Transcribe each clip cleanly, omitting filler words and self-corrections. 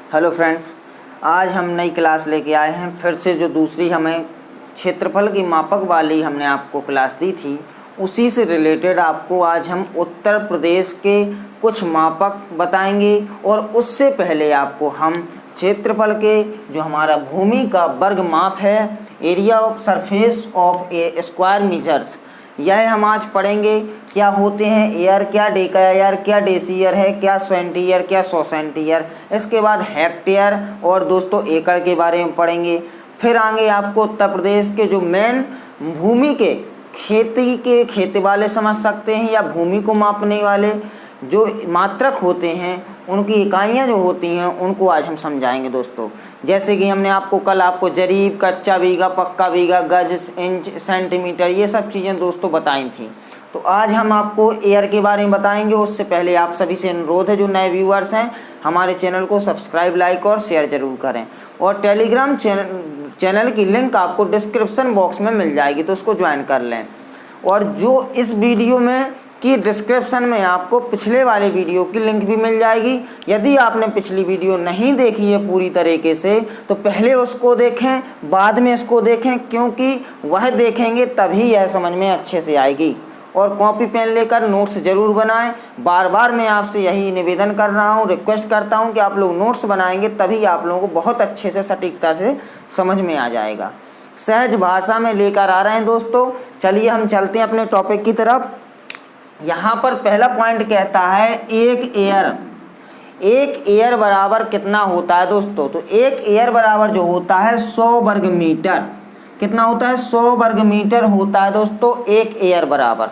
Hello friends, आज हम नई क्लास लेके आए हैं। फिर से जो दूसरी हमें क्षेत्रफल की मापक वाली हमने आपको क्लास दी थी, उसी से रिलेटेड आपको आज हम उत्तर प्रदेश के कुछ मापक बताएंगे। और उससे पहले आपको हम क्षेत्रफल के जो हमारा भूमि का वर्ग माप है, area of surface of A square measures, यह हम आज पढ़ेंगे। क्या होते हैं एयर, क्या डेकायर, क्या डेसीयर है, क्या सेंटीयर, क्या सौ सेंटीयर। इसके बाद हेक्टेयर और दोस्तों एकड़ के बारे में पढ़ेंगे। फिर आगे आपको उत्तर प्रदेश के जो मेन भूमि के खेती वाले समझ सकते हैं, या भूमि को मापने वाले जो मात्रक होते हैं, उनकी इकाइयाँ जो होती हैं, उनको आज हम समझाएंगे दोस्तों। जैसे कि हमने कल आपको जरीब, कच्चा बीघा, पक्का बीघा, गज, इंच, सेंटीमीटर, ये सब चीज़ें दोस्तों बताई थी। तो आज हम आपको एयर के बारे में बताएंगे। उससे पहले आप सभी से अनुरोध है, जो नए व्यूअर्स हैं, हमारे चैनल को सब्सक्राइब, लाइक और शेयर जरूर करें। और टेलीग्राम चैनल की लिंक आपको डिस्क्रिप्शन बॉक्स में मिल जाएगी, तो उसको ज्वाइन कर लें। और जो इस वीडियो में कि डिस्क्रिप्शन में आपको पिछले वाले वीडियो की लिंक भी मिल जाएगी। यदि आपने पिछली वीडियो नहीं देखी है पूरी तरीके से, तो पहले उसको देखें, बाद में इसको देखें, क्योंकि वह देखेंगे तभी यह समझ में अच्छे से आएगी। और कॉपी पेन लेकर नोट्स ज़रूर बनाएं। बार बार मैं आपसे यही निवेदन कर रहा हूँ, रिक्वेस्ट करता हूँ कि आप लोग नोट्स बनाएंगे, तभी आप लोगों को बहुत अच्छे से सटीकता से समझ में आ जाएगा। सहज भाषा में लेकर आ रहे हैं दोस्तों। चलिए हम चलते हैं अपने टॉपिक की तरफ। यहाँ पर पहला पॉइंट कहता है एक एयर बराबर कितना होता है दोस्तों। तो एक एयर बराबर जो होता है 100 वर्ग मीटर। कितना होता है? 100 वर्ग मीटर होता है दोस्तों एक एयर बराबर।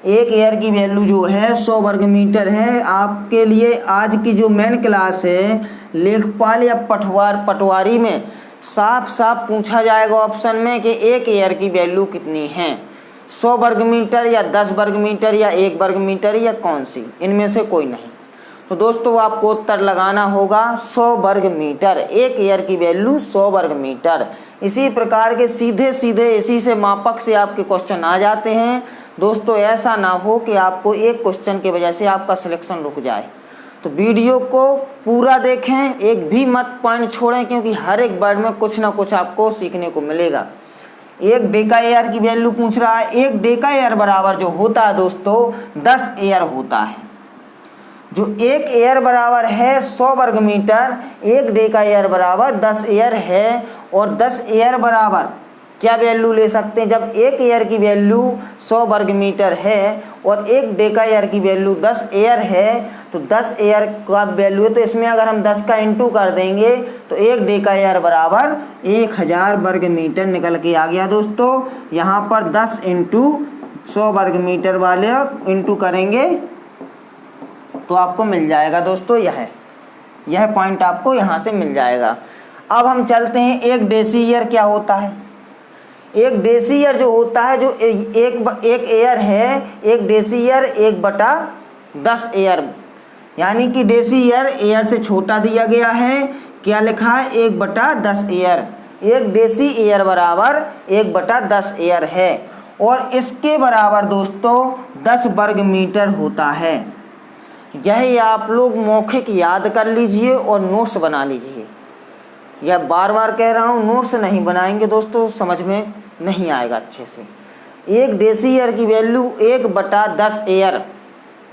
एक एयर की वैल्यू जो है 100 वर्ग मीटर है। आपके लिए आज की जो मेन क्लास है, लेखपाल या पटवारी में साफ साफ पूछा जाएगा ऑप्शन में कि एक एयर की वैल्यू कितनी है, 100 वर्ग मीटर या 10 वर्ग मीटर या 1 वर्ग मीटर या कौन सी, इनमें से कोई नहीं। तो दोस्तों आपको उत्तर लगाना होगा 100 वर्ग मीटर। एक एयर की वैल्यू 100 वर्ग मीटर। इसी प्रकार के सीधे सीधे इसी से मापक से आपके क्वेश्चन आ जाते हैं दोस्तों। ऐसा ना हो कि आपको एक क्वेश्चन की वजह से आपका सिलेक्शन रुक जाए। तो वीडियो को पूरा देखें, एक भी मत पॉइंट छोड़ें, क्योंकि हर एक वर्ड में कुछ ना कुछ आपको सीखने को मिलेगा। एक डेका एयर की वैल्यू पूछ रहा है। एक डेका एयर बराबर जो होता है दोस्तों 10 एयर होता है। जो एक एयर बराबर है 100 वर्ग मीटर, एक डेका एयर बराबर 10 एयर है। और 10 एयर बराबर क्या वैल्यू ले सकते हैं? जब एक एयर की वैल्यू 100 वर्ग मीटर है और एक डेका एयर की वैल्यू 10 एयर है, तो 10 एयर का वैल्यू है, तो इसमें अगर हम 10 का इंटू कर देंगे तो एक डेका एयर बराबर 1000 वर्ग मीटर निकल के आ गया दोस्तों। यहाँ पर 10 इंटू 100 वर्ग मीटर वाले इंटू करेंगे तो आपको मिल जाएगा दोस्तों। यह पॉइंट आपको यहाँ से मिल जाएगा। अब हम चलते हैं एक डेसीयर क्या होता है। एक डेसीयर जो होता है, जो एक एयर है, एक डेसीयर 1/10 एयर, यानी कि डेसीयर एयर से छोटा दिया गया है। क्या लिखा है? 1/10 एयर। एक डेसी एयर बराबर 1/10 एयर है। और इसके बराबर दोस्तों 10 वर्ग मीटर होता है। यह आप लोग मौखिक याद कर लीजिए और नोट्स बना लीजिए। यह बार बार कह रहा हूँ, नोट्स नहीं बनाएंगे दोस्तों समझ में नहीं आएगा अच्छे से। एक डेसीयर की वैल्यू 1/10 एयर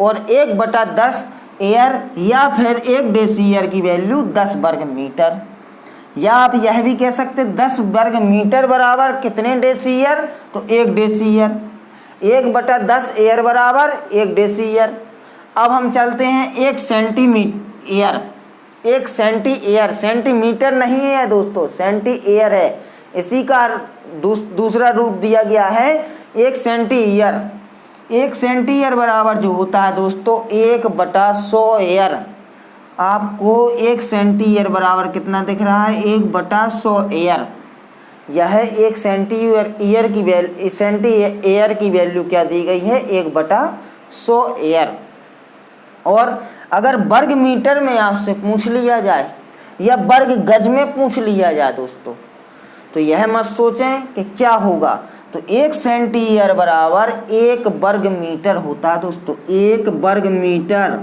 और 1/10 एयर, या फिर एक डेसीयर की वैल्यू 10 वर्ग मीटर। या आप यह भी कह सकते 10 वर्ग मीटर बराबर कितने डेसीयर, तो एक डेसीयर। 1/10 एयर बराबर एक डेसीयर। अब हम चलते हैं एक सेंटीमीटर एयर। एक सेंटी एयर, सेंटीमीटर नहीं है दोस्तों, सेंटी एयर है। इसी का दूसरा रूप दिया गया है एक सेंटी ईयर। एक सेंटी ईयर बराबर जो होता है दोस्तों 1/100 एयर। आपको एक सेंटी ईयर बराबर कितना दिख रहा है? 1/100 एयर। यह एक सेंटी ईयर की वैल्यू क्या दी गई है? 1/100 एयर। और अगर वर्ग मीटर में आपसे पूछ लिया जाए या वर्ग गज में पूछ लिया जाए दोस्तों, तो यह मत सोचें कि क्या होगा। तो एक सेंटीमीटर बराबर 1 वर्ग मीटर होता है दोस्तों। 1 वर्ग मीटर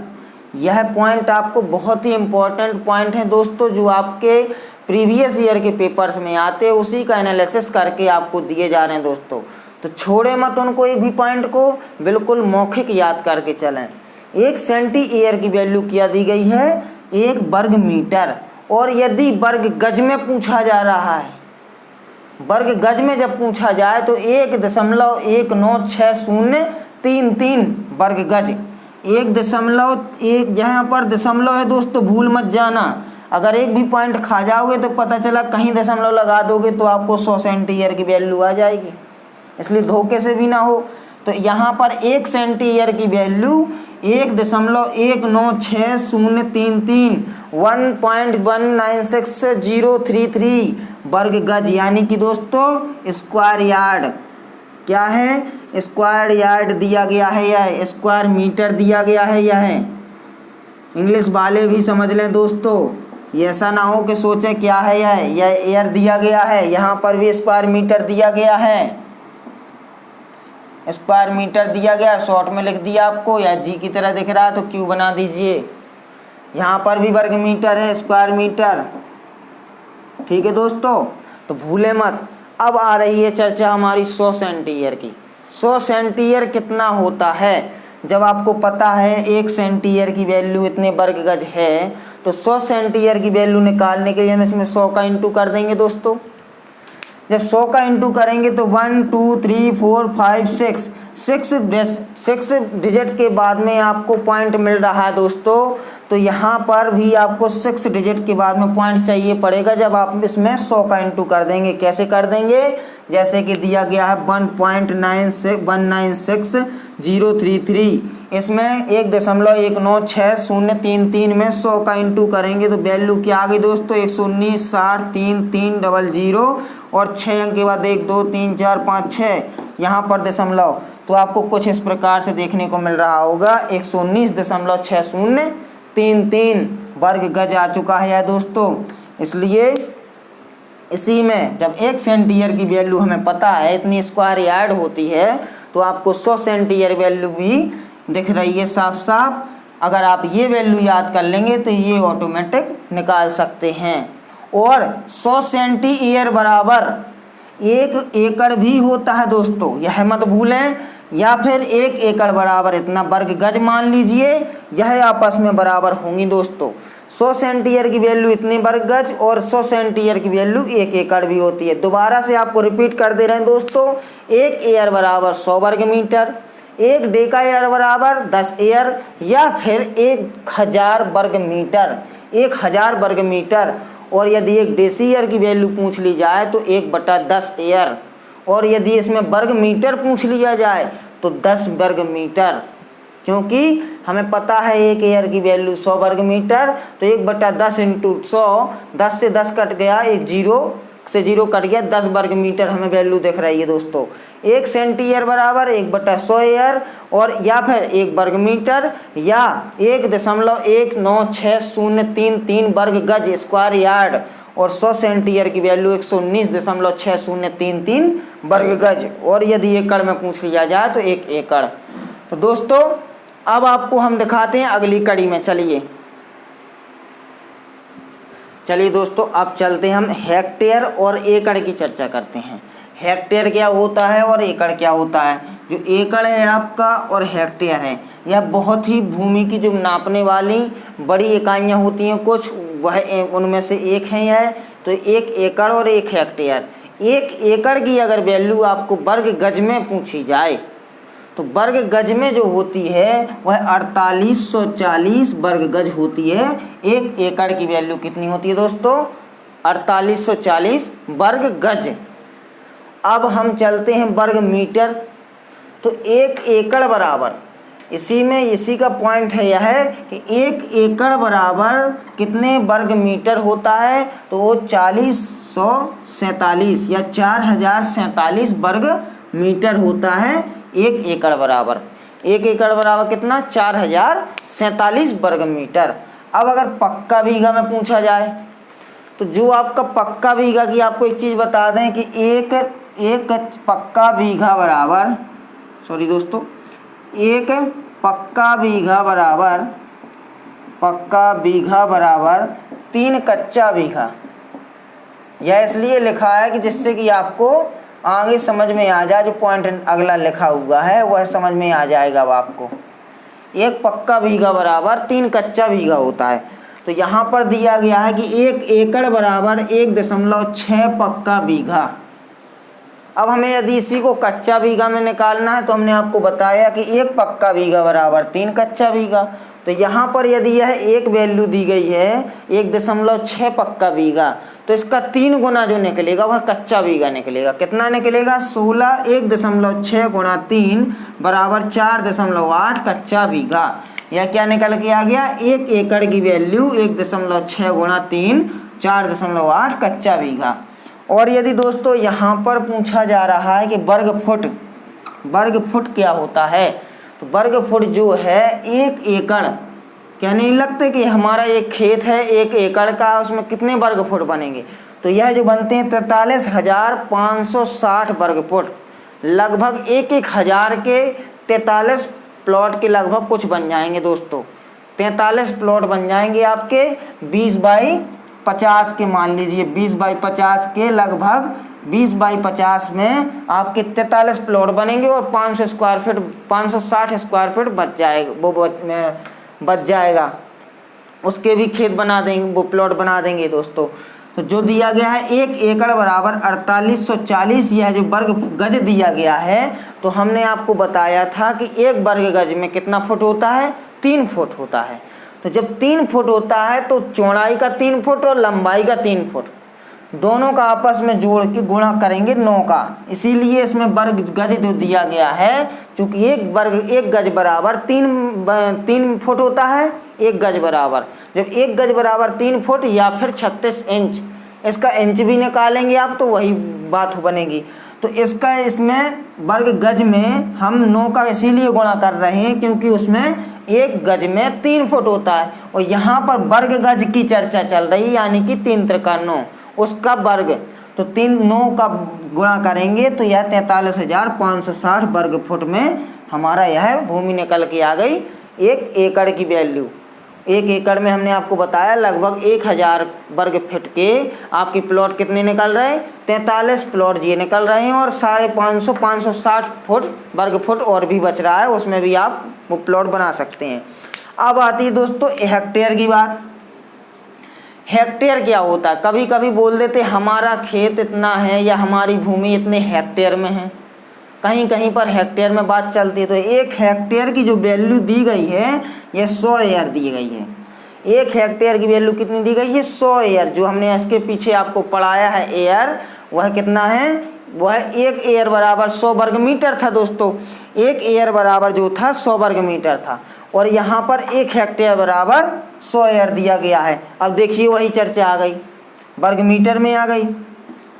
यह पॉइंट आपको बहुत ही इम्पोर्टेंट पॉइंट है दोस्तों, जो आपके प्रीवियस ईयर के पेपर्स में आते हैं, उसी का एनालिसिस करके आपको दिए जा रहे हैं दोस्तों। तो छोड़े मत उनको, एक भी पॉइंट को बिल्कुल मौखिक याद करके चलें। 1 सेंटीमीटर की वैल्यू क्या दी गई है, 1 वर्ग मीटर। और यदि वर्ग गज में पूछा जा रहा है, वर्ग गज में जब पूछा जाए तो 1.196033 वर्ग गज। 1.1 यहाँ पर दशमलव है दोस्तों, भूल मत जाना। अगर एक भी पॉइंट खा जाओगे तो पता चला कहीं दशमलव लगा दोगे तो आपको 100 सेंटीमीटर की वैल्यू आ जाएगी, इसलिए धोखे से भी ना हो। तो यहाँ पर 1 सेंटीमीटर की वैल्यू 1.196033 1.196033 वर्ग गज, यानी कि दोस्तों स्क्वायर यार्ड। क्या है, स्क्वायर यार्ड दिया गया है, यह स्क्वायर मीटर दिया गया है। यह इंग्लिश वाले भी समझ लें दोस्तों, ये ऐसा ना हो कि सोचें क्या है यह एयर दिया गया है, यहाँ पर भी स्क्वायर मीटर दिया गया है, स्क्वायर मीटर दिया गया, शॉर्ट में लिख दिया आपको, या जी की तरह दिख रहा है तो क्यू बना दीजिए। यहाँ पर भी वर्ग मीटर है, स्क्वायर मीटर, ठीक है दोस्तों, तो भूले मत। अब आ रही है चर्चा हमारी 100 सेंटीमीटर की। 100 सेंटीमीटर कितना होता है, जब आपको पता है 1 सेंटीमीटर की वैल्यू इतने वर्ग गज है, तो 100 सेंटीमीटर की वैल्यू निकालने के लिए हम इसमें 100 का इंटू कर देंगे दोस्तों। जब 100 का इंटू करेंगे तो 1 2 3 4 5 6 डिजिट के बाद में आपको पॉइंट मिल रहा है दोस्तों। तो यहाँ पर भी आपको 6 डिजिट के बाद में पॉइंट चाहिए पड़ेगा, जब आप इसमें 100 का इंटू कर देंगे। कैसे कर देंगे, जैसे कि दिया गया है 1.196033, इसमें 1.196033 में 100 का इंटू करेंगे तो वैल्यू क्या आ गई दोस्तों, 119,60,3300 और 6 अंक के बाद 1 2 3 4 5 6 यहाँ पर दशमलव। तो आपको कुछ इस प्रकार से देखने को मिल रहा होगा, 119.6033 वर्ग गज आ चुका है दोस्तों। इसलिए इसी में जब 1 सेंटीमीटर की वैल्यू हमें पता है इतनी स्क्वायर यार्ड होती है, तो आपको 100 सेंटीमीटर वैल्यू भी दिख रही है साफ साफ। अगर आप ये वैल्यू याद कर लेंगे तो ये ऑटोमेटिक निकाल सकते हैं। और 100 सेंटीमीटर बराबर 1 एकड़ भी होता है दोस्तों, यह मत भूलें। या फिर 1 एकड़ बराबर इतना वर्ग गज मान लीजिए, यह आपस में बराबर होंगी दोस्तों। 100 सेंटीमीटर की वैल्यू इतनी वर्ग गज और 100 सेंटीमीटर की वैल्यू 1 एकड़ भी होती है। दोबारा से आपको रिपीट कर दे रहे हैं दोस्तों, 1 एयर बराबर 100 वर्ग मीटर, 1 डेका एयर बराबर 10 एयर, या फिर 1000 वर्ग मीटर, 1000 वर्ग मीटर। और यदि 1 डेसीयर की वैल्यू पूछ ली जाए तो 1/10 एयर, और यदि इसमें वर्ग मीटर पूछ लिया जाए तो 10 वर्ग मीटर, क्योंकि हमें पता है 1 एयर की वैल्यू 100 वर्ग मीटर। तो 1/10 इंटू 100, 10 से 10 कट गया, एक 0 से 0 कट गया, 10 वर्ग मीटर हमें वैल्यू दिख रही है दोस्तों। 1 सेंटीमीटर बराबर 1/100 एयर, और या फिर 1 वर्ग मीटर, या 1.196033 वर्ग गज स्क्वायर यार्ड, और 100 सेंटीमीटर की वैल्यू 119.6033 वर्ग गज, और यदि एकड़ में पूछ लिया जाए तो 1 एकड़। तो दोस्तों अब आपको हम दिखाते हैं अगली कड़ी में। चलिए दोस्तों, अब चलते हैं हम हेक्टेयर और एकड़ की चर्चा करते हैं। हेक्टेयर क्या होता है और एकड़ क्या होता है। जो एकड़ है आपका और हेक्टेयर है, यह बहुत ही भूमि की जो नापने वाली बड़ी इकाइयाँ होती हैं कुछ, वह उनमें से एक है यह। तो 1 एकड़ और 1 हेक्टेयर। 1 एकड़ की अगर वैल्यू आपको वर्ग गज में पूछी जाए तो वर्ग गज में जो होती है वह 4840 वर्ग गज होती है। 1 एकड़ की वैल्यू कितनी होती है दोस्तों, 4840 वर्ग गज। अब हम चलते हैं वर्ग मीटर। तो 1 एकड़ बराबर, इसी का पॉइंट है यह है कि 1 एकड़ बराबर कितने वर्ग मीटर होता है, तो वो 4047 या 4047 वर्ग मीटर होता है 1 एकड़ बराबर। 1 एकड़ बराबर कितना, 4047 वर्ग मीटर। अब अगर पक्का बीघा में पूछा जाए तो जो आपका पक्का बीघा की आपको एक चीज़ बता दें कि एक पक्का बीघा बराबर, सॉरी दोस्तों, 1 पक्का बीघा बराबर पक्का बीघा बराबर 3 कच्चा बीघा। यह इसलिए लिखा है कि जिससे कि आपको आगे समझ में आ जाए, जो पॉइंट अगला लिखा हुआ है वह समझ में आ जाएगा अब आपको। 1 पक्का बीघा बराबर 3 कच्चा बीघा होता है। तो यहाँ पर दिया गया है कि 1 एकड़ बराबर 1.6 पक्का बीघा। अब हमें यदि इसी को कच्चा बीघा में निकालना है तो हमने आपको बताया कि 1 पक्का बीघा बराबर 3 कच्चा बीघा। तो यहाँ पर यदि यह एक वैल्यू दी गई है 1.6 पक्का बीघा, तो इसका 3 गुना जो निकलेगा वह कच्चा बीघा निकलेगा। कितना निकलेगा? 16 1.6 गुणा 3 बराबर 4.8 कच्चा बीघा। यह क्या निकल के आ गया? 1 एकड़ की वैल्यू 1.6 गुणा 3 4.8 कच्चा बीघा। और यदि दोस्तों यहाँ पर पूछा जा रहा है कि वर्ग फुट क्या होता है, तो वर्ग फुट जो है 1 एकड़, क्या नहीं लगता कि हमारा एक खेत है 1 एकड़ का, उसमें कितने वर्ग फुट बनेंगे? तो यह जो बनते हैं 43,560 वर्ग फुट, लगभग 1,000 के 43 प्लॉट के लगभग कुछ बन जाएंगे दोस्तों। 43 प्लॉट बन जाएंगे आपके 20/50 के, मान लीजिए 20/50 के, लगभग 20/50 में आपके 43 प्लॉट बनेंगे और 560 स्क्वायर फीट बच जाएगा, वो बच जाएगा। उसके भी खेत बना देंगे, वो प्लॉट बना देंगे दोस्तों। तो जो दिया गया है 1 एकड़ बराबर 4840, यह जो वर्ग गज दिया गया है, तो हमने आपको बताया था कि 1 वर्ग गज में कितना फुट होता है? 3 फुट होता है। तो जब 3 फुट होता है तो चौड़ाई का 3 फुट और लंबाई का 3 फुट, दोनों का आपस में जोड़ के गुणा करेंगे 9 का। इसीलिए इसमें वर्ग गज जो दिया गया है, चूँकि 1 गज बराबर 3 फुट होता है, 1 गज बराबर, जब 1 गज बराबर 3 फुट या फिर 36 इंच, इसका इंच भी निकालेंगे आप तो वही बात बनेगी। तो इसमें वर्ग गज में हम 9 का इसीलिए गुणा कर रहे हैं क्योंकि उसमें 1 गज में 3 फुट होता है, और यहाँ पर वर्ग गज की चर्चा चल रही है, यानी कि 3 त्रिका 9, उसका वर्ग। तो 9 का गुणा करेंगे तो यह 43,560 वर्ग फुट में हमारा यह भूमि निकल के आ गई। 1 एकड़ की वैल्यू, 1 एकड़ में हमने आपको बताया लगभग 1,000 वर्ग फीट के आपके प्लॉट कितने निकल रहे हैं? 43 प्लॉट ये निकल रहे हैं, और 560 फुट वर्ग फुट और भी बच रहा है, उसमें भी आप वो प्लॉट बना सकते हैं। अब आती है दोस्तों हेक्टेयर की बात। हेक्टेयर क्या होता है? कभी कभी बोल देते हमारा खेत इतना है या हमारी भूमि इतने हेक्टेयर में है, कहीं कहीं पर हेक्टेयर में बात चलती है। तो 1 हेक्टेयर की जो वैल्यू दी गई है यह 100 एयर दी गई है। 1 हेक्टेयर की वैल्यू कितनी दी गई है? 100 एयर। जो हमने इसके पीछे आपको पढ़ाया है एयर, वह कितना है? वह 1 एयर बराबर 100 वर्ग मीटर था दोस्तों। 1 एयर बराबर जो था 100 वर्ग मीटर था, और यहाँ पर 1 हेक्टेयर बराबर 100 एयर दिया गया है। अब देखिए वही चर्चा आ गई, वर्ग मीटर में आ गई।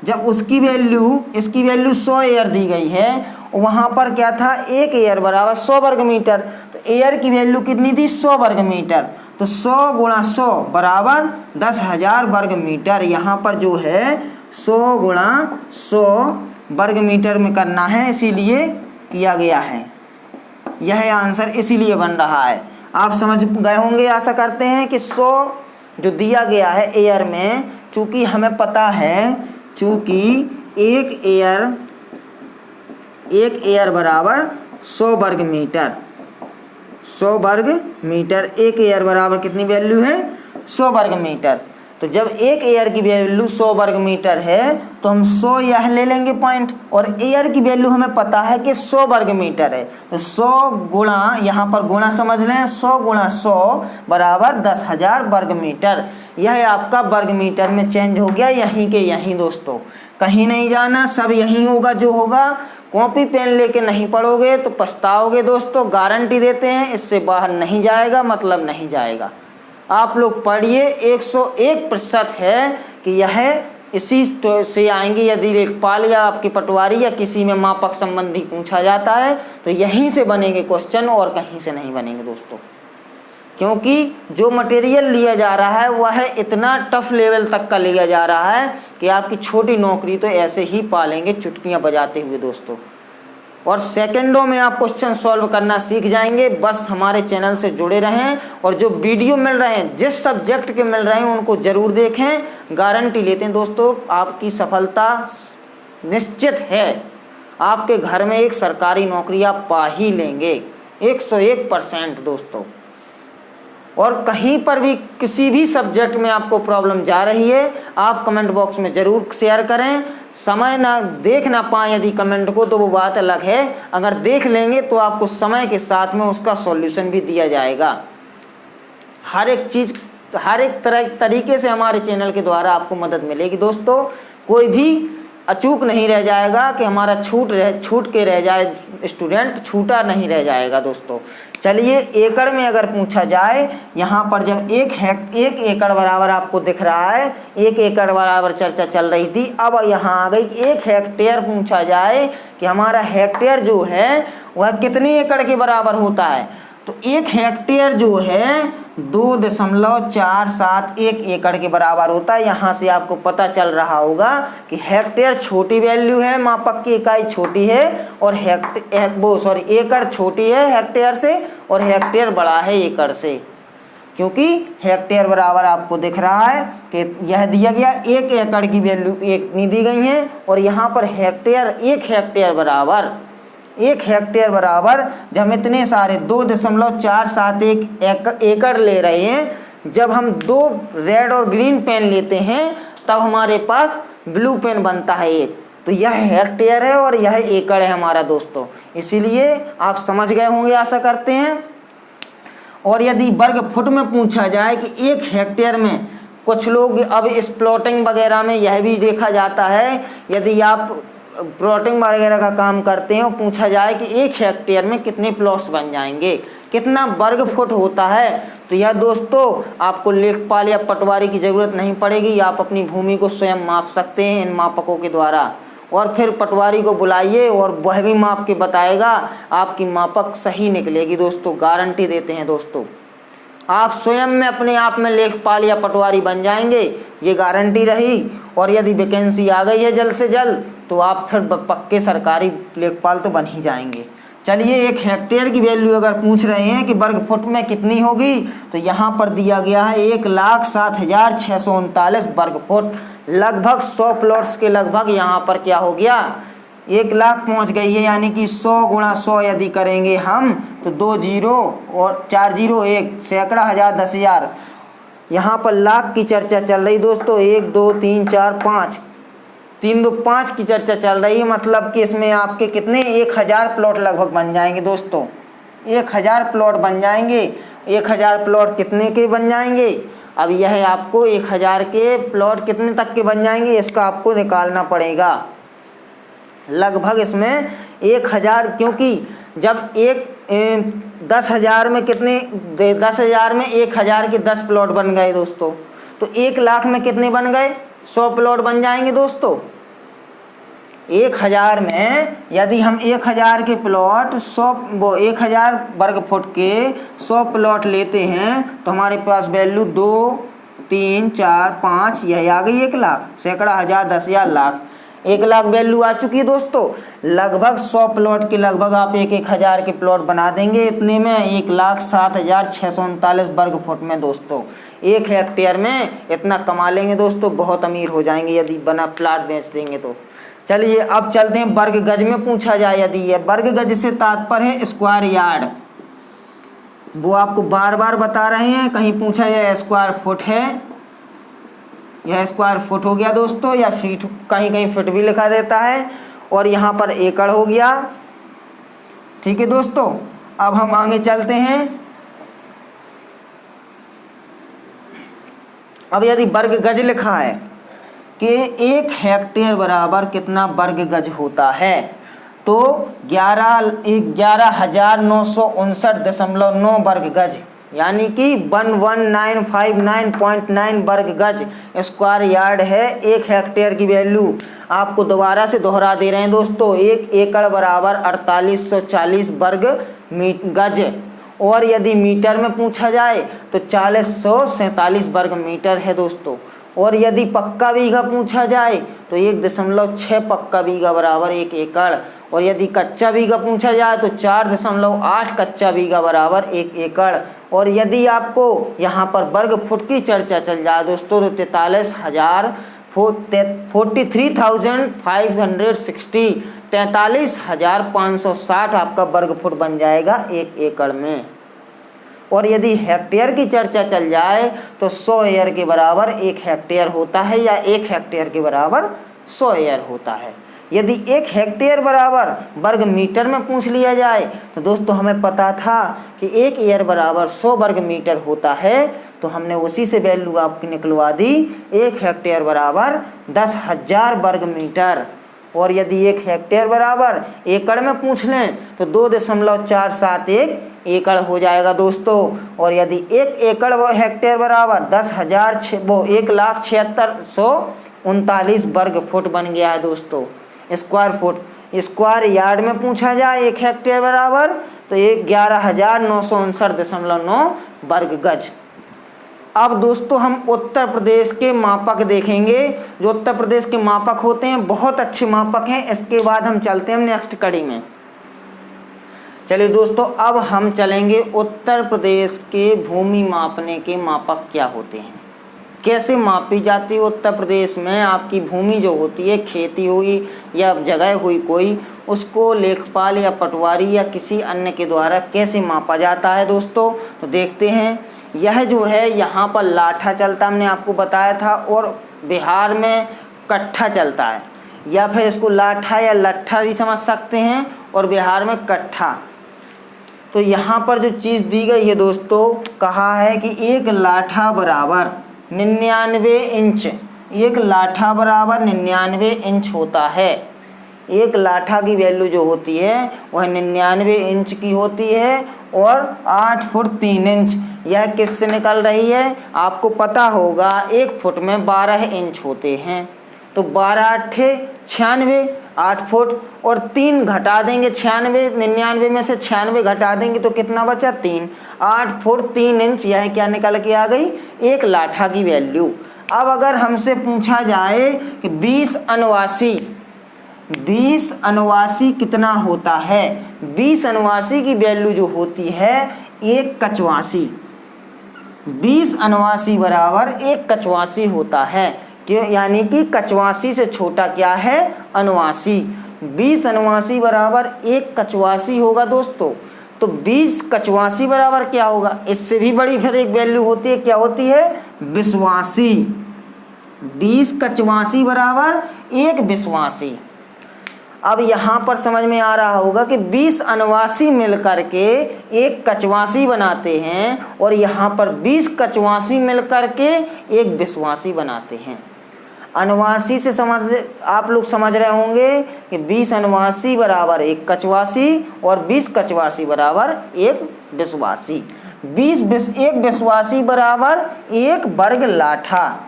जब उसकी वैल्यू, इसकी वैल्यू 100 एयर दी गई है, वहाँ पर क्या था? 1 एयर बराबर 100 वर्ग मीटर। तो एयर की वैल्यू कितनी थी? 100 वर्ग मीटर। तो 100 गुणा 100 बराबर 10,000 वर्ग मीटर। यहाँ पर जो है 100 गुणा 100 वर्ग मीटर में करना है, इसीलिए किया गया है। यह आंसर इसीलिए बन रहा है। आप समझ गए होंगे, आशा करते हैं कि 100 जो दिया गया है एयर में, चूँकि हमें पता है, चूँकि 1 एयर बराबर 100 वर्ग मीटर, 100 वर्ग मीटर। 1 एयर बराबर कितनी वैल्यू है? 100 वर्ग मीटर। तो जब 1 एयर की वैल्यू 100 वर्ग मीटर है तो हम 100 यह ले लेंगे पॉइंट, और एयर की वैल्यू हमें पता है कि 100 वर्ग मीटर है। तो 100 गुणा, यहाँ पर गुणा समझ लें, 100 गुणा 100 बराबर 10,000 वर्ग मीटर। यह आपका वर्ग मीटर में चेंज हो गया, यहीं के यहीं दोस्तों, कहीं नहीं जाना, सब यहीं होगा जो होगा। कॉपी पेन लेके नहीं पढ़ोगे तो पछताओगे दोस्तों, गारंटी देते हैं, इससे बाहर नहीं जाएगा, मतलब नहीं जाएगा। आप लोग पढ़िए, 101% है कि यह इसी से आएंगे। यदि लेखपाल या आपकी पटवारी या किसी में मापक संबंधी पूछा जाता है तो यहीं से बनेंगे क्वेश्चन, और कहीं से नहीं बनेंगे दोस्तों, क्योंकि जो मटेरियल लिया जा रहा है वह इतना टफ लेवल तक का लिया जा रहा है कि आपकी छोटी नौकरी तो ऐसे ही पालेंगे चुटकियां बजाते हुए दोस्तों। और सेकंडों में आप क्वेश्चन सॉल्व करना सीख जाएंगे। बस हमारे चैनल से जुड़े रहें और जो वीडियो मिल रहे हैं, जिस सब्जेक्ट के मिल रहे हैं उनको ज़रूर देखें। गारंटी लेते हैं दोस्तों, आपकी सफलता निश्चित है। आपके घर में एक सरकारी नौकरी आप पा ही लेंगे 101% दोस्तों। और कहीं पर भी किसी भी सब्जेक्ट में आपको प्रॉब्लम जा रही है, आप कमेंट बॉक्स में ज़रूर शेयर करें। समय ना देख ना पाएँ यदि कमेंट को तो वो बात अलग है, अगर देख लेंगे तो आपको समय के साथ में उसका सॉल्यूशन भी दिया जाएगा। हर एक चीज़, हर एक तरीके से हमारे चैनल के द्वारा आपको मदद मिलेगी दोस्तों। कोई भी अचूक नहीं रह जाएगा कि हमारा छूट के रह जाए, स्टूडेंट छूटा नहीं रह जाएगा दोस्तों। चलिए, एकड़ में अगर पूछा जाए, यहाँ पर जब एक एकड़ बराबर आपको दिख रहा है, 1 एकड़ बराबर चर्चा चल रही थी, अब यहाँ आ गई कि 1 हेक्टेयर पूछा जाए कि हमारा हेक्टेयर जो है वह कितने एकड़ के बराबर होता है। तो 1 हेक्टेयर जो है 2.471 एकड़ के बराबर होता है। यहाँ से आपको पता चल रहा होगा कि हेक्टेयर छोटी वैल्यू है, मापक की इकाई छोटी है, और एकड़ छोटी है हेक्टेयर से और हेक्टेयर बड़ा है एकड़ से। क्योंकि हेक्टेयर बराबर आपको दिख रहा है कि यह दिया गया 1 एकड़ की वैल्यू इतनी दी गई है, और यहाँ पर हेक्टेयर 1 हेक्टेयर बराबर जब हम इतने सारे 2.471 एकड़ ले रहे हैं, जब हम 2 रेड और ग्रीन पेन लेते हैं तब हमारे पास ब्लू पेन बनता है 1। तो यह हेक्टेयर है और यह एकड़ है हमारा दोस्तों। इसीलिए आप समझ गए होंगे, आशा करते हैं। और यदि वर्ग फुट में पूछा जाए कि 1 हेक्टेयर में, कुछ लोग अब इस प्लॉटिंग वगैरह में यह भी देखा जाता है, यदि आप प्लॉटिंग वगैरह का काम करते हैं और पूछा जाए कि 1 हेक्टेयर में कितने प्लॉट्स बन जाएंगे, कितना वर्ग फुट होता है, तो यह दोस्तों आपको लेखपाल या पटवारी की ज़रूरत नहीं पड़ेगी। आप अपनी भूमि को स्वयं माप सकते हैं इन मापकों के द्वारा, और फिर पटवारी को बुलाइए और वह भी माप के बताएगा, आपकी मापक सही निकलेगी दोस्तों। गारंटी देते हैं दोस्तों, आप स्वयं में अपने आप में लेखपाल या पटवारी बन जाएंगे, ये गारंटी रही। और यदि वैकेंसी आ गई है जल्द से जल्द, तो आप फिर पक्के सरकारी लेखपाल तो बन ही जाएंगे। चलिए, 1 हेक्टेयर की वैल्यू अगर पूछ रहे हैं कि वर्ग फुट में कितनी होगी, तो यहाँ पर दिया गया है 1,07,639 वर्ग फुट। लगभग 100 प्लॉट्स के लगभग यहाँ पर क्या हो गया, 1 लाख पहुँच गई है। यानी कि 100 × 100 यदि करेंगे हम तो 2 जीरो और 4 जीरो 1, सैकड़ा, हज़ार, 10,000, यहाँ पर लाख की चर्चा चल रही दोस्तों। 1 2 3 4 5, 3 2 5 की चर्चा चल रही है। मतलब कि इसमें आपके कितने 1000 प्लॉट लगभग बन जाएंगे दोस्तों। 1000 प्लॉट बन जाएंगे। 1000 प्लॉट कितने के बन जाएंगे, अब यह आपको 1000 के प्लॉट कितने तक के बन जाएंगे इसका आपको निकालना पड़ेगा। लगभग इसमें 1000, क्योंकि जब 10,000 में कितने, 10,000 में 1000 के 10 प्लॉट बन गए दोस्तों, तो 1 लाख में कितने बन गए, 100 प्लॉट बन जाएंगे दोस्तों। 1000 में यदि हम 1000 के प्लॉट 1000 वर्ग फुट के 100 प्लॉट लेते हैं, तो हमारे पास वैल्यू 2 3 4 5 यह आ गई 1 लाख, सैकड़ा, हज़ार, 10,000, लाख। 1 लाख वैल्यू आ चुकी है दोस्तों। लगभग 100 प्लॉट के लगभग आप 1,000 के प्लॉट बना देंगे। इतने में 1,07,639 वर्ग फुट में दोस्तों 1 हेक्टेयर में इतना कमा लेंगे दोस्तों। बहुत अमीर हो जाएंगे यदि बना प्लाट बेच देंगे तो। चलिए, अब चलते हैं वर्ग गज में पूछा जाए। यदि ये वर्ग गज से तात्पर्य है स्क्वायर यार्ड, वो आपको बार बार बता रहे हैं। कहीं पूछा जाए स्क्वायर फुट है, यह स्क्वायर फुट हो गया दोस्तों, या फीट, कहीं कहीं फुट भी लिखा देता है, और यहाँ पर एकड़ हो गया। ठीक है दोस्तों, अब हम आगे चलते हैं। अब यदि वर्ग गज लिखा है कि 1 हेक्टेयर बराबर कितना वर्ग गज होता है, तो 11,959.9 वर्ग गज, यानी कि 11,959.9 वर्ग गज स्क्वायर यार्ड है 1 हेक्टेयर की वैल्यू। आपको दोबारा से दोहरा दे रहे हैं दोस्तों, 1 एकड़ बराबर 4840 वर्ग गज। और यदि मीटर में पूछा जाए तो 4047 वर्ग मीटर है दोस्तों। और यदि पक्का बीघा पूछा जाए तो 1.6 पक्का बीघा बराबर 1 एकड़। और यदि कच्चा बीघा पूछा जाए तो 4.8 कच्चा बीघा बराबर 1 एकड़। और यदि आपको यहाँ पर वर्ग फुट की चर्चा चल जाए दोस्तों तो 43,560 आपका वर्ग फुट बन जाएगा 1 एकड़ में। और यदि हेक्टेयर की चर्चा चल जाए तो 100 एयर के बराबर 1 हेक्टेयर होता है, या 1 हेक्टेयर के बराबर 100 एयर होता है। यदि 1 हेक्टेयर बराबर वर्ग मीटर में पूछ लिया जाए तो दोस्तों हमें पता था कि 1 एयर बराबर 100 वर्ग मीटर होता है, तो हमने उसी से वैल्यू आपकी निकलवा दी। 1 हेक्टेयर बराबर 10,000 वर्ग मीटर। और यदि 1 हेक्टेयर बराबर एकड़ में पूछ लें तो 2.471 एकड़ हो जाएगा दोस्तों। और यदि 1 एकड़ हेक्टेयर बराबर 1,76,39 वर्ग फुट बन गया है दोस्तों, स्क्वायर फुट। स्क्वायर यार्ड में पूछा जाए 1 हेक्टेयर बराबर तो 11,959.9 वर्ग गज। अब दोस्तों हम उत्तर प्रदेश के मापक देखेंगे। जो उत्तर प्रदेश के मापक होते हैं बहुत अच्छे मापक हैं। इसके बाद हम चलते हैं नेक्स्ट कड़ी में। चलिए दोस्तों, अब हम चलेंगे उत्तर प्रदेश के भूमि मापने के मापक क्या होते हैं, कैसे मापी जाती है उत्तर प्रदेश में। आपकी भूमि जो होती है, खेती हुई या जगह हुई कोई, उसको लेखपाल या पटवारी या किसी अन्य के द्वारा कैसे मापा जाता है दोस्तों, तो देखते हैं। यह जो है यहाँ पर लाठा चलता, हमने आपको बताया था, और बिहार में कट्ठा चलता है, या फिर इसको लाठा या लट्ठा भी समझ सकते हैं, और बिहार में कट्ठा। तो यहाँ पर जो चीज़ दी गई है दोस्तों, कहा है कि 1 लाठा बराबर 99 इंच, 1 लाठा बराबर 99 इंच होता है। 1 लाठा की वैल्यू जो होती है वह 99 इंच की होती है, और 8 फुट 3 इंच। यह किससे निकल रही है, आपको पता होगा 1 फुट में 12 इंच होते हैं, तो 12 8 96, 8 फुट, और 3 घटा देंगे 96, 99 में से 96 घटा देंगे तो कितना बचा 3, 8 फुट 3 इंच। यह क्या निकल के आ गई, 1 लाठा की वैल्यू। अब अगर हमसे पूछा जाए कि 20 अनुवासी कितना होता है, 20 अनुवासी की वैल्यू जो होती है 1 कचवासी। 20 अनुवासी बराबर 1 कचवासी होता है, क्यों, यानी कि कचवासी से छोटा क्या है, अनुवासी। 20 अनुवासी बराबर 1 कचवासी होगा दोस्तों। तो 20 कचवासी बराबर क्या होगा, इससे भी बड़ी फिर एक वैल्यू होती है, क्या होती है, विश्वासी। 20 कचवासी बराबर 1 विश्वासी। अब यहाँ पर समझ में आ रहा होगा कि 20 अनुवासी मिलकर के 1 कचवासी बनाते हैं, और यहाँ पर 20 कचवासी मिलकर के 1 विश्वासी बनाते हैं। अनुवासी से आप लोग समझ रहे होंगे कि 20 अनुवासी बराबर 1 कचवासी, और 20 कचवासी बराबर 1 विश्वासी। 1 विश्वासी बराबर 1 वर्ग लाठा,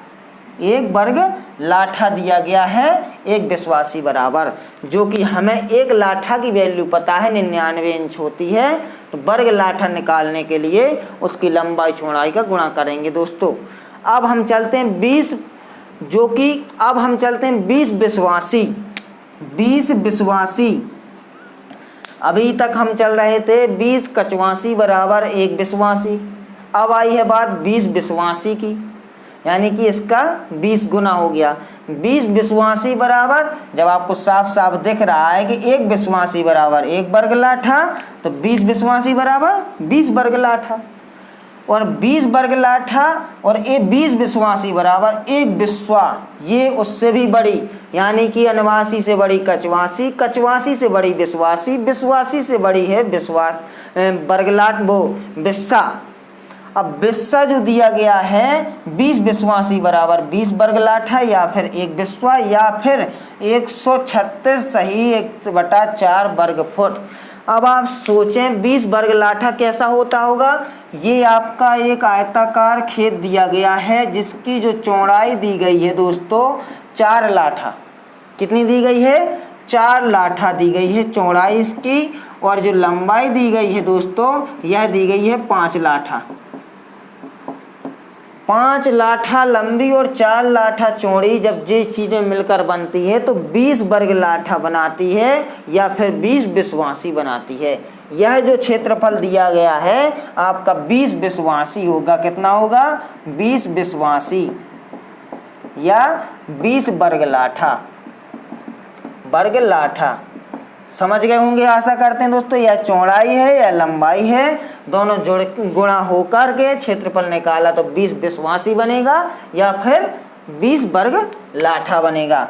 1 वर्ग लाठा दिया गया है 1 विश्वासी बराबर, जो कि हमें 1 लाठा की वैल्यू पता है 99 इंच होती है। तो वर्ग लाठा निकालने के लिए उसकी लंबाई चौड़ाई का गुणा करेंगे दोस्तों। अब हम चलते हैं 20 विश्वासी। 20 विश्वासी, अभी तक हम चल रहे थे 20 कचवासी बराबर 1 विश्वासी। अब आई है बात 20 विश्वासी की, यानी कि इसका 20 गुना हो गया। 20 विश्वासी बराबर, जब आपको साफ साफ दिख रहा है कि 1 विश्वासी बराबर 1 वर्ग लाठा, तो 20 विश्वासी बराबर 20 वर्ग लाठा, और 20 वर्ग लाठा और 20 विश्वासी बराबर 1 विश्वा। ये उससे भी बड़ी, यानी कि अनुवासी से बड़ी कचवासी, कचवासी से बड़ी विश्वासी, विश्वासी से बड़ी है वर्गलाट विस्सा। अब विस्सा जो दिया गया है 20 विश्वासी बराबर 20 वर्ग लाठा, या फिर 1 विश्वा, या फिर 136 सही 1/4 वर्ग फुट। अब आप सोचें 20 वर्ग लाठा कैसा होता होगा। ये आपका एक आयताकार खेत दिया गया है, जिसकी जो चौड़ाई दी गई है दोस्तों 4 लाठा। कितनी दी गई है, 4 लाठा दी गई है चौड़ाई इसकी, और जो लंबाई दी गई है दोस्तों यह दी गई है 5 लाठा। 5 लाठा लंबी और 4 लाठा चौड़ी जब ये चीज़ें मिलकर बनती है तो 20 वर्ग लाठा बनाती है या फिर 20 विश्वासी बनाती है। यह जो क्षेत्रफल दिया गया है आपका 20 विश्वासी होगा। कितना होगा? 20 विश्वासी या 20 वर्ग लाठा। वर्ग लाठा समझ गए होंगे आशा करते हैं दोस्तों। यह चौड़ाई है या लंबाई है, दोनों जुड़ गुणा होकर के क्षेत्रफल निकाला तो 20 विश्वासी बनेगा या फिर 20 वर्ग लाठा बनेगा।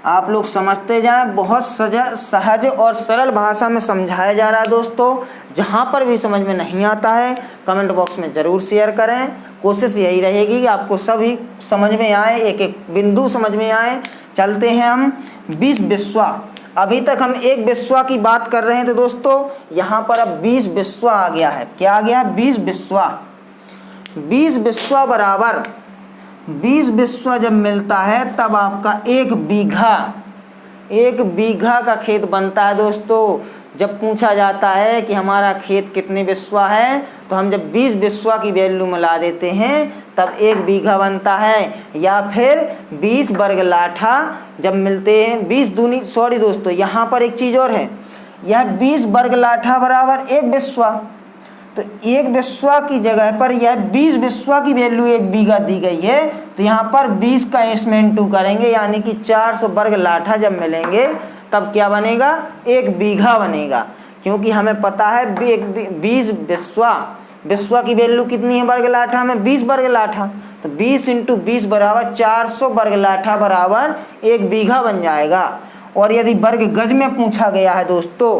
आप लोग समझते जाएं, बहुत सहज और सरल भाषा में समझाया जा रहा है दोस्तों। जहां पर भी समझ में नहीं आता है कमेंट बॉक्स में ज़रूर शेयर करें। कोशिश यही रहेगी कि आपको सभी समझ में आए, एक एक बिंदु समझ में आए। चलते हैं हम 20 विश्वा। अभी तक हम एक विश्वा की बात कर रहे थे दोस्तों, यहाँ पर अब 20 विश्वा आ गया है। क्या आ गया? 20 विश्वा। 20 विश्वा बराबर 20 विश्वा जब मिलता है तब आपका 1 बीघा का खेत बनता है दोस्तों। जब पूछा जाता है कि हमारा खेत कितने विश्वा है तो हम जब 20 विश्वा की वैल्यू मिला देते हैं तब 1 बीघा बनता है। या फिर 20 वर्ग लाठा जब मिलते हैं 20 दूनी सॉरी दोस्तों यहाँ पर एक चीज़ और है, यह 20 वर्ग लाठा बराबर 1 विश्वा। तो 1 विश्वा की जगह पर यह 20 विश्वा की वैल्यू 1 बीघा दी गई है तो यहाँ पर 20 का इसमें 2 करेंगे यानी कि 400 वर्ग लाठा जब मिलेंगे तब क्या बनेगा? 1 बीघा बनेगा। क्योंकि हमें पता है 20 विश्वा की वैल्यू कितनी है वर्ग लाठा में? 20 वर्ग लाठा। तो 20 × 20 बराबर 400 वर्ग लाठा बराबर 1 बीघा बन जाएगा। और यदि वर्ग गज में पूछा गया है दोस्तों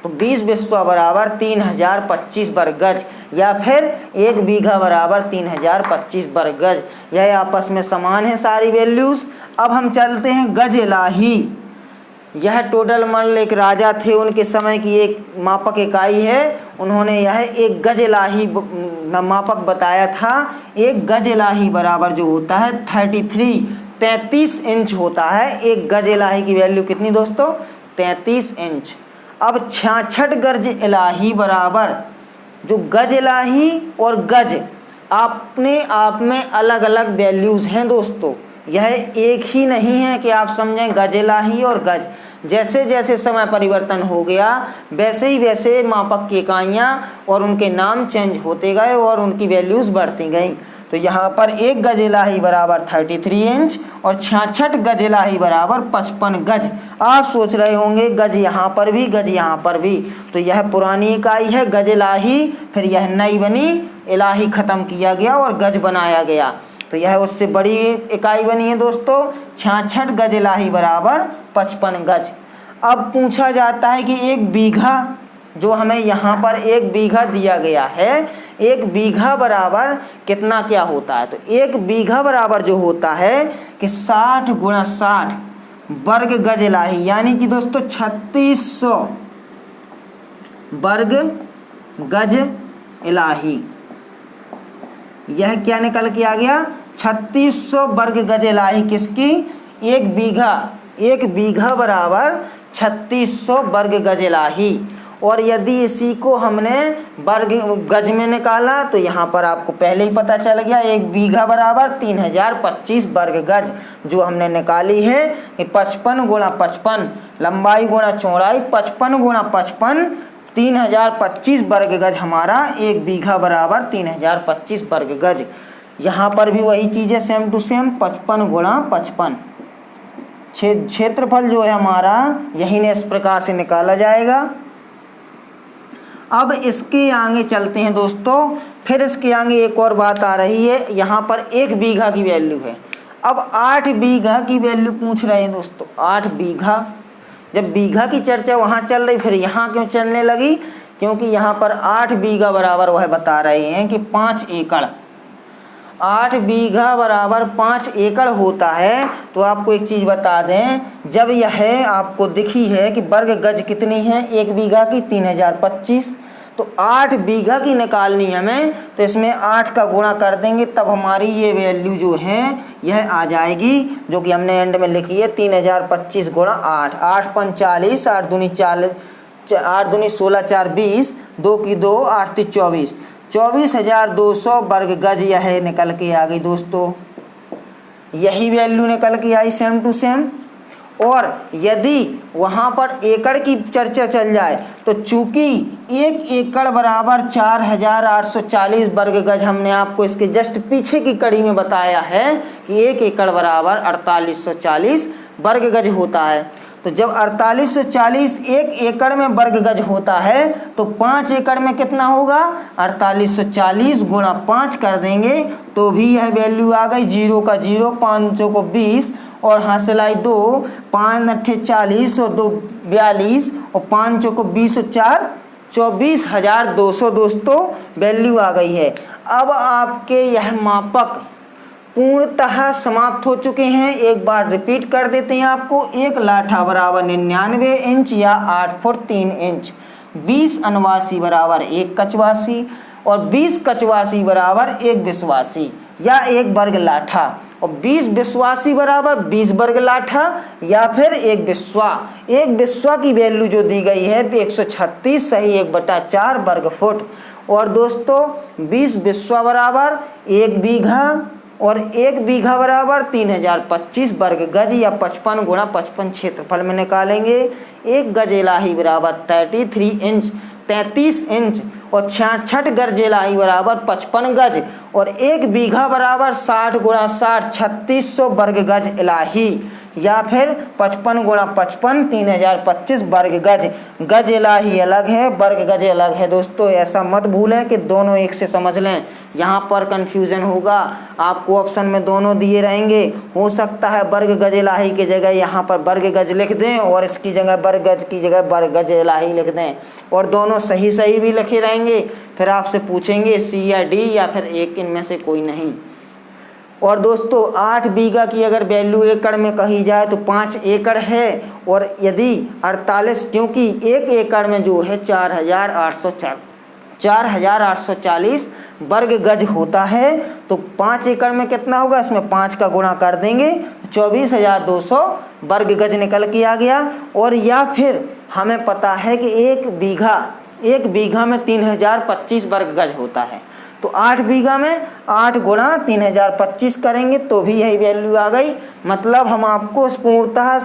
तो 20 विश्वा बराबर 3025 वर्ग गज या फिर 1 बीघा बराबर 3025 वर्ग गज। यह आपस में समान है सारी वैल्यूज़। अब हम चलते हैं गज इलाही। यह टोडर मल एक राजा थे, उनके समय की एक मापक इकाई है। उन्होंने यह एक गज इलाही मापक बताया था। एक गज इलाही बराबर जो होता है 33 इंच होता है। एक गज इलाही की वैल्यू कितनी दोस्तों? 33 इंच। अब 66 गज इलाही बराबर, जो गज इलाही और गज अपने आप में अलग अलग वैल्यूज़ हैं दोस्तों। यह एक ही नहीं है कि आप समझें गज इलाही और गज। जैसे जैसे समय परिवर्तन हो गया वैसे ही वैसे मापक की इकाइयाँ और उनके नाम चेंज होते गए और उनकी वैल्यूज़ बढ़ती गई। तो यहाँ पर 1 गज इलाही बराबर 33 इंच और 66 गज इलाही बराबर 55 गज। आप सोच रहे होंगे गज यहाँ पर भी, गज यहाँ पर भी। तो यह पुरानी इकाई है गज इलाही, फिर यह नई बनी, इलाही ख़त्म किया गया और गज बनाया गया। तो यह उससे बड़ी इकाई बनी है दोस्तों। 66 गज इलाही बराबर 55 गज। अब पूछा जाता है कि 1 बीघा, जो हमें यहाँ पर 1 बीघा दिया गया है, 1 बीघा बराबर कितना क्या होता है? तो 1 बीघा बराबर जो होता है कि 60 × 60 वर्ग गज इलाही, यानी कि दोस्तों 3600 वर्ग गज इलाही। यह क्या निकल के आ गया? 3600 वर्ग गज इलाही किसकी? 1 बीघा। 1 बीघा बराबर 3600 वर्ग गज इलाही। और यदि इसी को हमने वर्ग गज में निकाला तो यहाँ पर आपको पहले ही पता चल गया 1 बीघा बराबर 3025 वर्ग गज जो हमने निकाली है कि 55 × 55 लंबाई गुणा चौड़ाई 55 × 55 3025 वर्ग गज हमारा 1 बीघा बराबर 3025 वर्ग गज। यहाँ पर भी वही चीज़ है, सेम टू सेम 55 × 55। क्षेत्रफल जो है हमारा यही ने इस प्रकार से निकाला जाएगा। अब इसके आगे चलते हैं दोस्तों। फिर इसके आगे एक और बात आ रही है, यहाँ पर 1 बीघा की वैल्यू है। अब 8 बीघा की वैल्यू पूछ रहे हैं दोस्तों। 8 बीघा, जब बीघा की चर्चा वहाँ चल रही फिर यहाँ क्यों चलने लगी? क्योंकि यहाँ पर 8 बीघा बराबर वह बता रहे हैं कि 5 एकड़। 8 बीघा बराबर 5 एकड़ होता है। तो आपको एक चीज़ बता दें, जब यह आपको दिखी है कि वर्ग गज कितनी है 1 बीघा की 3025, तो 8 बीघा की निकालनी हमें, तो इसमें 8 का गुणा कर देंगे तब हमारी ये वैल्यू जो है यह आ जाएगी, जो कि हमने एंड में लिखी है 3025 × 8। 8 × 45, 8 दूनी 40, 8 दूनी 16, 4 20, 2 की 2, 8 3 24। 24,200 वर्ग गज यह निकल के आ गई दोस्तों। यही वैल्यू निकल के आई सेम टू सेम। और यदि वहाँ पर एकड़ की चर्चा चल जाए तो चूंकि 1 एकड़ बराबर 4,840 वर्ग गज, हमने आपको इसके जस्ट पीछे की कड़ी में बताया है कि 1 एकड़ बराबर 4840 वर्ग गज होता है। तो जब 4840 1 एकड़ में वर्ग गज होता है तो 5 एकड़ में कितना होगा, 4840 गुणा 5 कर देंगे तो भी यह वैल्यू आ गई। 0 का 0, 5 को 20 और हासिल आई 2, 5 अट्ठे 40 और 2 42 और 5 को 20 और 4 24,200 दोस्तों वैल्यू आ गई है। अब आपके यह मापक पूर्णतः समाप्त हो चुके हैं। एक बार रिपीट कर देते हैं आपको। 1 लाठा बराबर 99 इंच या 8 फुट 3 इंच, 20 अनवासी बराबर 1 कचवासी और 20 कचवासी बराबर 1 विश्वासी या 1 वर्ग लाठा, और 20 विश्वासी बराबर 20 वर्ग लाठा या फिर 1 विश्वा। 1 विश्वा की वैल्यू जो दी गई है 136 सही 1/4 वर्ग फुट। और दोस्तों 20 विश्वा बराबर 1 बीघा और 1 बीघा बराबर 3025 वर्ग गज या 55 गुणा 55 क्षेत्रफल में निकालेंगे। 1 गज इलाही बराबर 33 इंच और 66 गज इलाही बराबर 55 गज और 1 बीघा बराबर 60 गुणा 60 3600 वर्ग गज इलाही या फिर 55 गुणा 55 3025 वर्ग गज। गज इलाही अलग है, वर्ग गज अलग है दोस्तों, ऐसा मत भूलें कि दोनों एक से समझ लें। यहाँ पर कंफ्यूजन होगा, आपको ऑप्शन में दोनों दिए रहेंगे। हो सकता है वर्ग गज इलाही की जगह यहाँ पर वर्ग गज लिख दें और इसकी जगह वर्ग गज की जगह वर्ग गज इलाही लिख दें, और दोनों सही सही भी लिखे रहेंगे। फिर आपसे पूछेंगे सी या डी या फिर एक इनमें से कोई नहीं। और दोस्तों 8 बीघा की अगर वैल्यू एकड़ में कही जाए तो 5 एकड़ है, और यदि 48 क्योंकि 1 एकड़ में जो है 4,840 वर्ग गज होता है, तो 5 एकड़ में कितना होगा, इसमें 5 का गुणा कर देंगे 24,200 वर्ग गज निकल के आ गया। और या फिर हमें पता है कि 1 बीघा में 3025 वर्ग गज होता है, तो 8 बीघा में 8 गुणा 3025 करेंगे तो भी यही वैल्यू आ गई। मतलब हम आपको पूर्णतः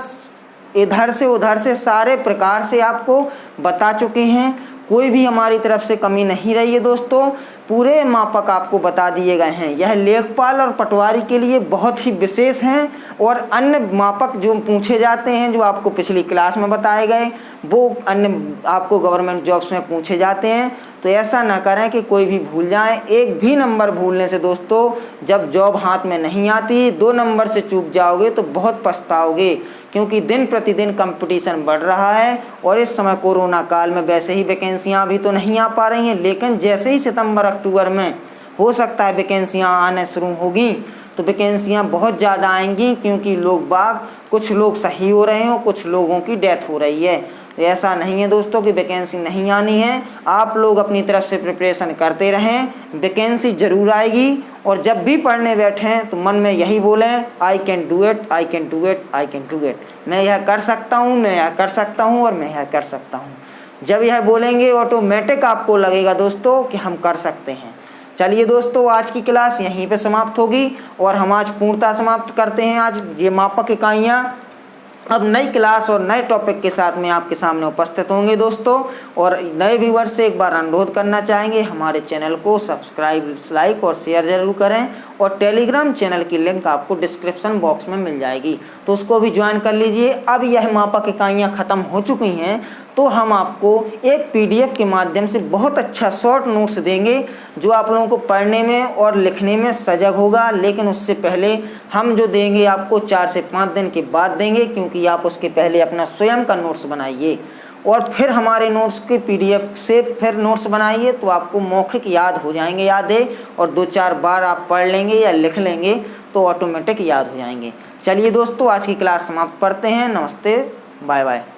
इधर से उधर से सारे प्रकार से आपको बता चुके हैं, कोई भी हमारी तरफ से कमी नहीं रही है दोस्तों। पूरे मापक आपको बता दिए गए हैं। यह लेखपाल और पटवारी के लिए बहुत ही विशेष हैं, और अन्य मापक जो पूछे जाते हैं जो आपको पिछली क्लास में बताए गए वो अन्य आपको गवर्नमेंट जॉब्स में पूछे जाते हैं। तो ऐसा ना करें कि कोई भी भूल जाएं। एक भी नंबर भूलने से दोस्तों जब जॉब हाथ में नहीं आती, 2 नंबर से चूक जाओगे तो बहुत पछताओगे, क्योंकि दिन प्रतिदिन कंपटीशन बढ़ रहा है। और इस समय कोरोना काल में वैसे ही वैकेंसियां अभी तो नहीं आ पा रही हैं, लेकिन जैसे ही सितंबर अक्टूबर में हो सकता है वैकेंसियां आने शुरू होगी तो वैकेंसियां बहुत ज़्यादा आएंगी, क्योंकि कुछ लोग सही हो रहे हैं, कुछ लोगों की डेथ हो रही है। ऐसा नहीं है दोस्तों कि वैकेंसी नहीं आनी है। आप लोग अपनी तरफ से प्रिपरेशन करते रहें, वैकेंसी ज़रूर आएगी। और जब भी पढ़ने बैठें तो मन में यही बोलें, I can do it, I can do it, I can do it. मैं यह कर सकता हूँ, मैं यह कर सकता हूँ और मैं यह कर सकता हूँ। जब यह बोलेंगे ऑटोमेटिक आपको लगेगा दोस्तों कि हम कर सकते हैं। चलिए दोस्तों, आज की क्लास यहीं पे समाप्त होगी और हम आज पूर्णतः समाप्त करते हैं आज ये मापक इकाइयाँ। अब नई क्लास और नए टॉपिक के साथ में आपके सामने उपस्थित होंगे दोस्तों। और नए व्यूअर्स से एक बार अनुरोध करना चाहेंगे, हमारे चैनल को सब्सक्राइब, लाइक और शेयर जरूर करें। और टेलीग्राम चैनल की लिंक आपको डिस्क्रिप्शन बॉक्स में मिल जाएगी, तो उसको भी ज्वाइन कर लीजिए। अब यह मापक इकाइयाँ ख़त्म हो चुकी हैं, तो हम आपको एक PDF के माध्यम से बहुत अच्छा शॉर्ट नोट्स देंगे जो आप लोगों को पढ़ने में और लिखने में सजग होगा। लेकिन उससे पहले हम जो देंगे आपको 4 से 5 दिन के बाद देंगे, क्योंकि आप उसके पहले अपना स्वयं का नोट्स बनाइए और फिर हमारे नोट्स के PDF से फिर नोट्स बनाइए, तो आपको मौखिक याद हो जाएंगे, याद है, और 2-4 बार आप पढ़ लेंगे या लिख लेंगे तो ऑटोमेटिक याद हो जाएंगे। चलिए दोस्तों, आज की क्लास समाप्त करते हैं। नमस्ते, बाय बाय।